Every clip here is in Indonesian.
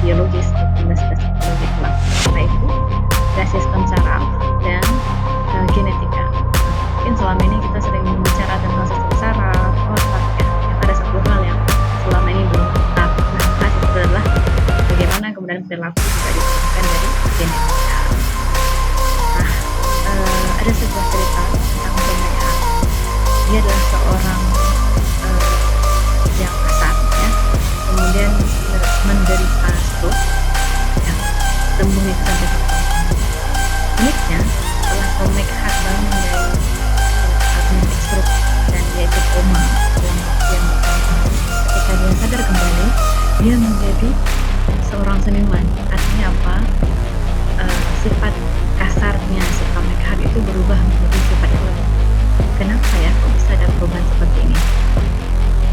biologis, bukan dasar psikologi kelak. Yaitu ada sistem saraf dan genetika. Mungkin selama ini kita sering bicara tentang sistem saraf, otak ya. Yang ada satu hal yang selama ini belum kita bahas itu adalah bagaimana kemudian perilaku juga disebabkan dari genetika. Nah, ada sebuah cerita tentang Zomeha. Dia adalah seorang yang kasar ya, kemudian menderita stroke ya, sembuh itu sampai bertahun-tahun. Uniknya setelah Zomeha bangun dari traumatic stroke dan dia itu koma dalam waktu yang bertahun-tahun, ketika dia sadar kembali dia menjadi seorang seniman. Artinya apa? Sifat kasarnya si Zomeha itu berubah menjadi sifat elegan. Kenapa ya kok bisa ada perubahan seperti ini?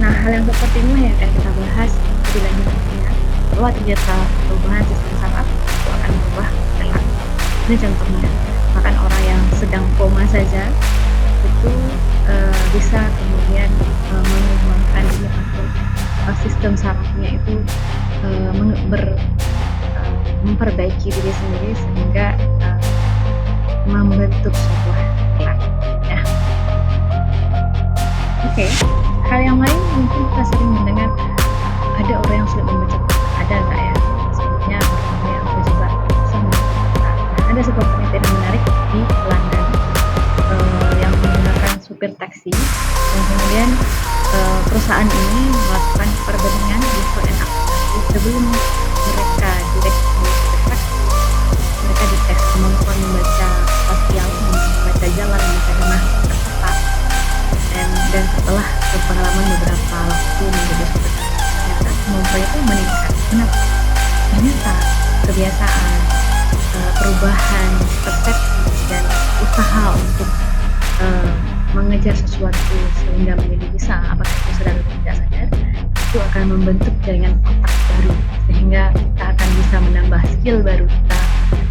Nah, hal yang seperti ini yang akan kita bahas lebih lanjut nantinya, bahwa ternyata perubahan sistem saraf itu akan berubah perilaku. Ini contohnya, bahkan orang yang sedang koma saja itu bisa kemudian mengembangkan ini atau sistem sarafnya itu memperbaiki diri sendiri sehingga membentuk sebuah perilaku ya. Oke. Hal yang lain mungkin kita sering mendengar ada orang yang sulit membaca peta, ada nggak ya? Sebenarnya orang yang juga bisa membaca peta. Ada sebuah penelitian yang menarik di London yang menggunakan supir taksi, dan kemudian perusahaan ini melakukan perbandingan before and after. Sebelum mereka mereka dites kemampuan membaca spasial, membaca jalan, membaca rumah, peta, dan setelah berpengalaman beberapa waktu menjadi supir ternyata kemampuan itu meningkat. Kenapa? Ternyata kebiasaan, perubahan persepsi dan usaha untuk mengejar sesuatu sehingga menjadi bisa, apakah itu sadar atau tidak sadar, itu akan membentuk jaringan otak baru sehingga kita akan bisa menambah skill baru kita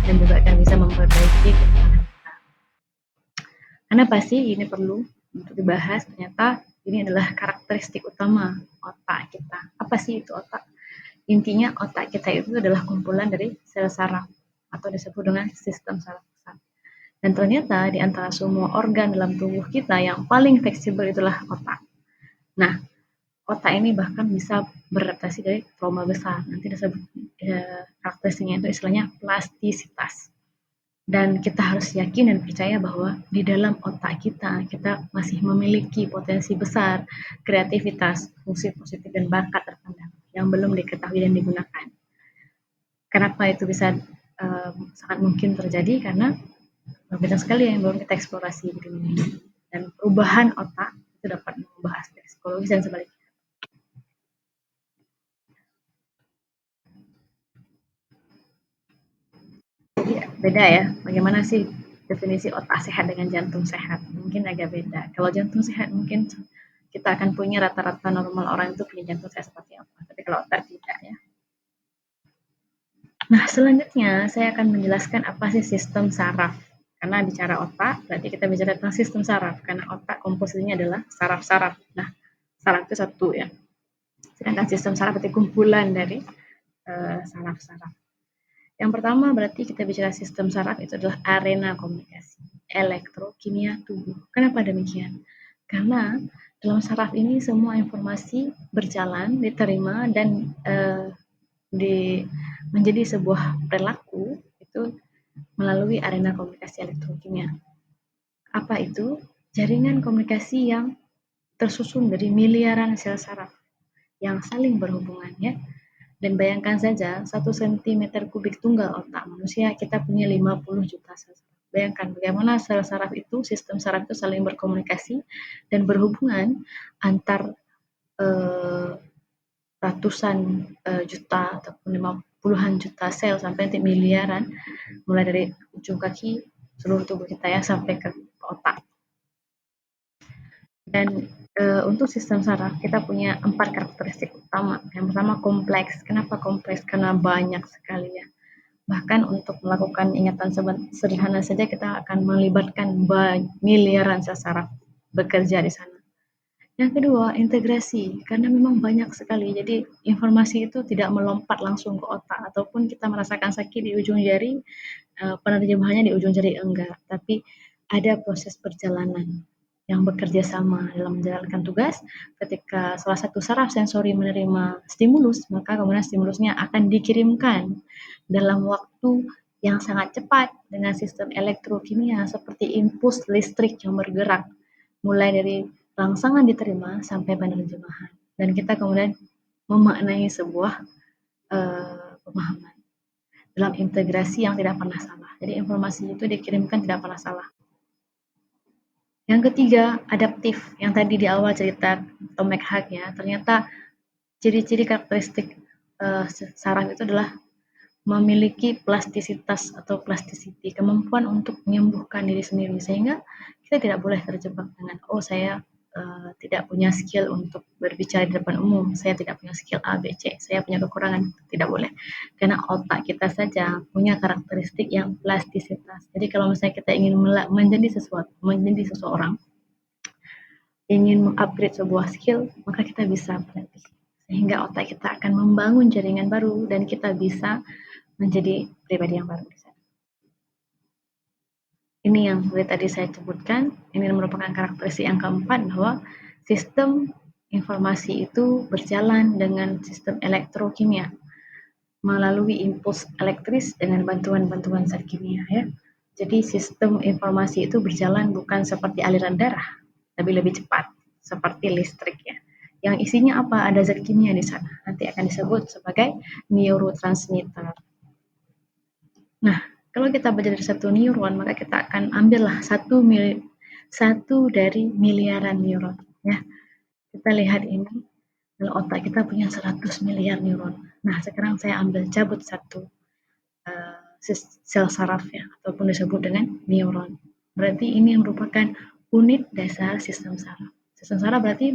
dan juga akan bisa memperbaiki kemampuan kita. Kenapa sih ini perlu untuk dibahas? Ternyata ini adalah karakteristik utama otak kita. Apa sih itu otak? Intinya otak kita itu adalah kumpulan dari sel saraf atau disebut dengan sistem saraf pusat. Dan ternyata di antara semua organ dalam tubuh kita yang paling fleksibel itulah otak. Nah, otak ini bahkan bisa beradaptasi dari trauma besar. Nanti disebut karakteristiknya itu istilahnya plastisitas. Dan kita harus yakin dan percaya bahwa di dalam otak kita masih memiliki potensi besar, kreativitas, fungsi positif dan bakat terpendam yang belum diketahui dan digunakan. Kenapa itu bisa sangat mungkin terjadi? Karena banyak sekali yang belum kita eksplorasi di dunia ini. Dan perubahan otak itu dapat mengubah aspek psikologis dan sebaliknya. Jadi beda ya, bagaimana sih definisi otak sehat dengan jantung sehat? Mungkin agak beda. Kalau jantung sehat mungkin kita akan punya rata-rata normal orang itu punya jantung sehat seperti apa. Tapi kalau otak tidak ya. Nah, selanjutnya saya akan menjelaskan apa sih sistem saraf. Karena bicara otak, berarti kita bicara tentang sistem saraf. Karena otak komposisinya adalah saraf-saraf. Nah, saraf itu satu ya. Sedangkan sistem saraf itu kumpulan dari saraf-saraf. Yang pertama berarti kita bicara sistem saraf itu adalah arena komunikasi elektrokimia tubuh. Kenapa demikian? Karena dalam saraf ini semua informasi berjalan, diterima dan menjadi sebuah perilaku itu melalui arena komunikasi elektrokimia. Apa itu? Jaringan komunikasi yang tersusun dari miliaran sel saraf yang saling berhubungan ya. Dan bayangkan saja 1 cm kubik tunggal otak manusia kita punya 50 juta sel saraf. Bayangkan bagaimana sel saraf itu, sistem saraf itu saling berkomunikasi dan berhubungan antar ratusan juta ataupun puluhan juta sel sampai nanti miliaran, mulai dari ujung kaki seluruh tubuh kita ya sampai ke otak. Dan untuk sistem saraf kita punya 4 karakteristik utama. Yang pertama kompleks. Kenapa kompleks? Karena banyak sekali ya. Bahkan untuk melakukan ingatan sederhana saja kita akan melibatkan miliaran sel saraf bekerja di sana. Yang kedua, integrasi, karena memang banyak sekali. Jadi informasi itu tidak melompat langsung ke otak ataupun kita merasakan sakit di ujung jari, penerjemahannya di ujung jari enggak, tapi ada proses perjalanan yang bekerja sama dalam menjalankan tugas. Ketika salah satu saraf sensori menerima stimulus, maka kemudian stimulusnya akan dikirimkan dalam waktu yang sangat cepat dengan sistem elektrokimia seperti impuls listrik yang bergerak mulai dari rangsangan diterima sampai penerjemahan, dan kita kemudian memaknai sebuah pemahaman dalam integrasi yang tidak pernah salah. Jadi informasi itu dikirimkan tidak pernah salah. Yang ketiga, adaptif. Yang tadi di awal cerita Tom McHugh ya, ternyata ciri-ciri karakteristik saraf itu adalah memiliki plastisitas atau plasticity, kemampuan untuk menyembuhkan diri sendiri, sehingga kita tidak boleh terjebak dengan saya tidak punya skill untuk berbicara di depan umum, saya tidak punya skill A, B, C, saya punya kekurangan. Tidak boleh, karena otak kita saja punya karakteristik yang plastisitas. Jadi kalau misalnya kita ingin menjadi seseorang, ingin mengupgrade sebuah skill, maka kita bisa berlatih, sehingga otak kita akan membangun jaringan baru dan kita bisa menjadi pribadi yang baru. Ini yang seperti tadi saya sebutkan, ini merupakan karakteristik yang keempat, bahwa sistem informasi itu berjalan dengan sistem elektrokimia melalui impuls elektris dengan bantuan-bantuan zat kimia ya. Jadi sistem informasi itu berjalan bukan seperti aliran darah, tapi lebih cepat seperti listrik ya. Yang isinya apa? Ada zat kimia di sana. Nanti akan disebut sebagai neurotransmitter. Nah, kalau kita belajar dari satu neuron, maka kita akan ambillah satu dari miliaran neuron. Ya, kita lihat ini, kalau otak kita punya 100 miliar neuron. Nah, sekarang saya ambil cabut satu sel saraf ya, ataupun disebut dengan neuron. Berarti ini merupakan unit dasar sistem saraf. Sistem saraf berarti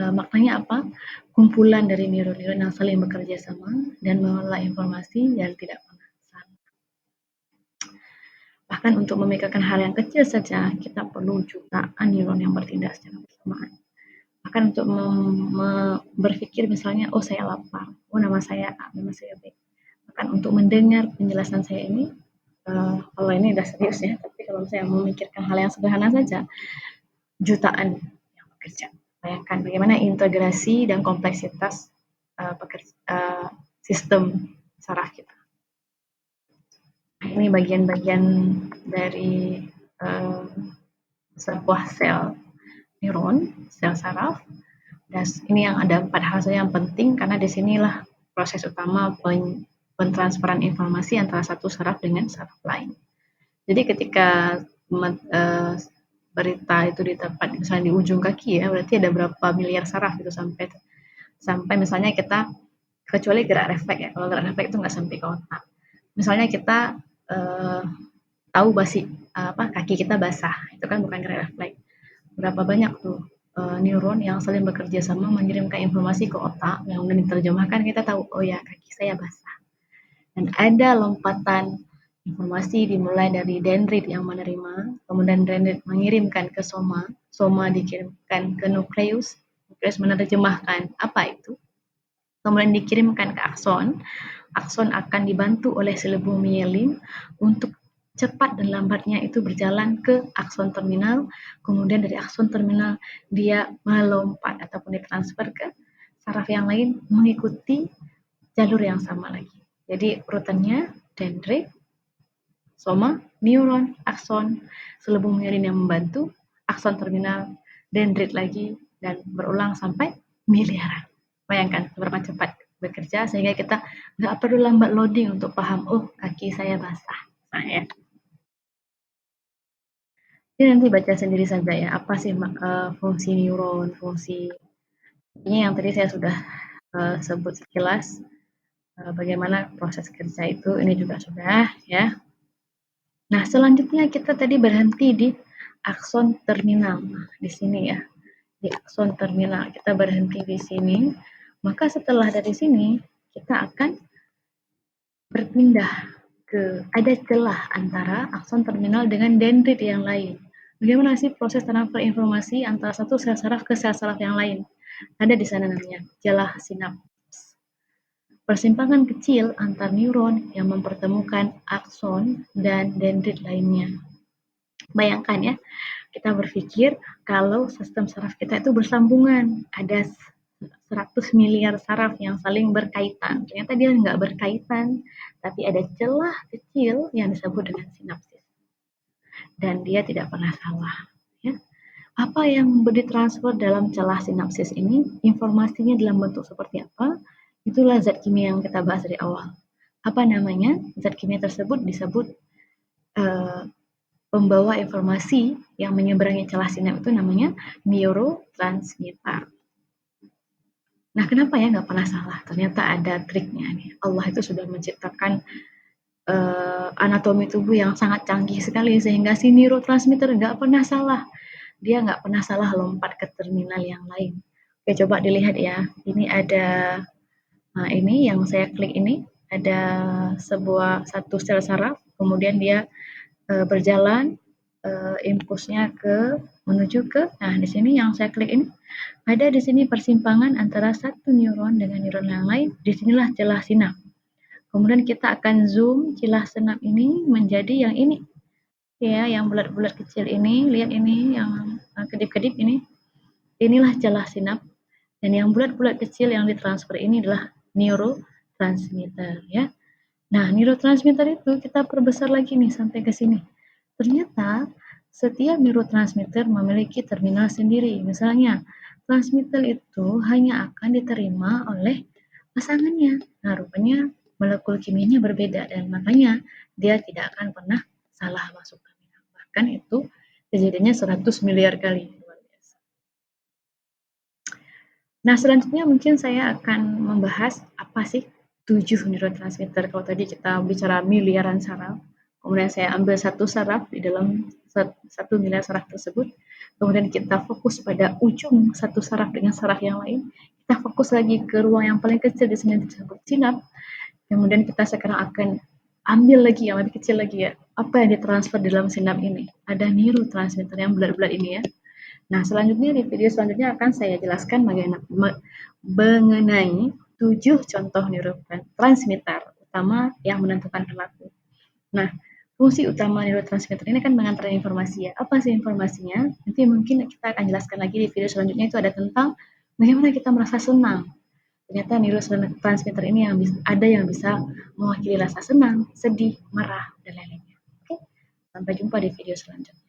maknanya apa? Kumpulan dari neuron-neuron yang saling bekerja sama dan mengelola informasi dan tidak pernah salah. Bahkan untuk memikirkan hal yang kecil saja, kita perlu jutaan neuron yang bertindak secara bersamaan. Bahkan untuk berpikir misalnya, saya lapar, nama saya A, nama saya B. Bahkan untuk mendengar penjelasan saya ini, kalau ini udah serius ya, tapi kalau saya memikirkan hal yang sederhana saja, jutaan yang bekerja. Bayangkan bagaimana integrasi dan kompleksitas sistem saraf kita. Ini bagian-bagian dari sebuah sel neuron, sel saraf. Dan ini yang ada 4 hal saja yang penting, karena disinilah proses utama pentransferan informasi antara satu saraf dengan saraf lain. Jadi ketika berita itu di tempat misalnya di ujung kaki ya, berarti ada berapa miliar saraf itu sampai misalnya kita, kecuali gerak refleks ya, kalau gerak refleks itu nggak sampai ke otak. Misalnya kita tahu kaki kita basah, itu kan bukan gerak refleks. Berapa banyak tuh neuron yang saling bekerja sama mengirimkan informasi ke otak, yang kemudian diterjemahkan, kita tahu, ya kaki saya basah. Dan ada lompatan informasi dimulai dari dendrit yang menerima, kemudian dendrit mengirimkan ke soma, soma dikirimkan ke nukleus, nukleus menerjemahkan apa itu, kemudian dikirimkan ke akson, akson akan dibantu oleh selubung mielin untuk cepat dan lambatnya itu berjalan ke akson terminal, kemudian dari akson terminal dia melompat ataupun ditransfer ke saraf yang lain mengikuti jalur yang sama lagi. Jadi urutannya dendrit, soma, neuron, akson, selubung mielin yang membantu, akson terminal, dendrit lagi, dan berulang sampai miliaran. Bayangkan seberapa cepat bekerja, sehingga kita nggak perlu lambat loading untuk paham, kaki saya basah. Ya. Jadi nanti baca sendiri saja ya, apa sih fungsi neuron, ini yang tadi saya sudah sebut sekilas, bagaimana proses kerja itu, ini juga sudah ya. Nah, selanjutnya kita tadi berhenti di akson terminal. Nah, di sini ya, di akson terminal kita berhenti di sini. Maka setelah dari sini kita akan berpindah ke, ada celah antara akson terminal dengan dendrit yang lain. Bagaimana sih proses transfer informasi antara satu sel saraf ke sel saraf yang lain? Ada di sana namanya jelah sinaps. Persimpangan kecil antar neuron yang mempertemukan akson dan dendrit lainnya. Bayangkan ya, kita berpikir kalau sistem saraf kita itu bersambungan, ada 100 miliar saraf yang saling berkaitan. Ternyata dia nggak berkaitan, tapi ada celah kecil yang disebut dengan sinapsis. Dan dia tidak pernah salah. Ya. Apa yang ditransfer dalam celah sinapsis ini? Informasinya dalam bentuk seperti apa? Itulah zat kimia yang kita bahas dari awal. Apa namanya? Zat kimia tersebut disebut uh, pembawa informasi yang menyeberangi celah sinap itu namanya neurotransmitter. Nah, kenapa ya nggak pernah salah? Ternyata ada triknya nih. Allah itu sudah menciptakan anatomi tubuh yang sangat canggih sekali sehingga si neurotransmitter nggak pernah salah. Dia nggak pernah salah lompat ke terminal yang lain. Oke, coba dilihat ya. Ini ada, nah ini yang saya klik ini ada sebuah satu sel saraf, kemudian dia berjalan impulsnya ke menuju ke, nah di sini yang saya klik ini ada di sini persimpangan antara satu neuron dengan neuron yang lain. Disinilah celah sinap. Kemudian kita akan zoom celah sinap ini menjadi yang ini, ya, yang bulat-bulat kecil ini. Lihat ini yang kedip-kedip ini. Inilah celah sinap. Dan yang bulat-bulat kecil yang ditransfer ini adalah neurotransmitter, ya. Nah, neurotransmitter itu kita perbesar lagi nih sampai ke sini. Ternyata setiap neurotransmitter memiliki terminal sendiri. Misalnya, transmitter itu hanya akan diterima oleh pasangannya. Nah, rupanya molekul kimianya berbeda dan makanya dia tidak akan pernah salah masuk terminal. Bahkan itu kejadiannya 100 miliar kali. Nah, selanjutnya mungkin saya akan membahas apa sih 7 neurotransmitter. Kalau tadi kita bicara miliaran saraf, kemudian saya ambil satu saraf di dalam 1 miliar saraf tersebut, kemudian kita fokus pada ujung satu saraf dengan saraf yang lain, kita fokus lagi ke ruang yang paling kecil di sini disebut sinap, kemudian kita sekarang akan ambil lagi yang lebih kecil lagi ya, apa yang ditransfer di dalam sinap ini. Ada neurotransmitter yang bulat-bulat ini ya. Nah, selanjutnya di video selanjutnya akan saya jelaskan mengenai 7 contoh neurotransmitter utama yang menentukan perilaku. Nah, fungsi utama neurotransmitter ini kan mengantar informasi ya. Apa sih informasinya? Nanti mungkin kita akan jelaskan lagi di video selanjutnya itu ada tentang bagaimana kita merasa senang. Ternyata neurotransmitter ini ada yang bisa mewakili rasa senang, sedih, marah, dan lain-lainnya. Oke, sampai jumpa di video selanjutnya.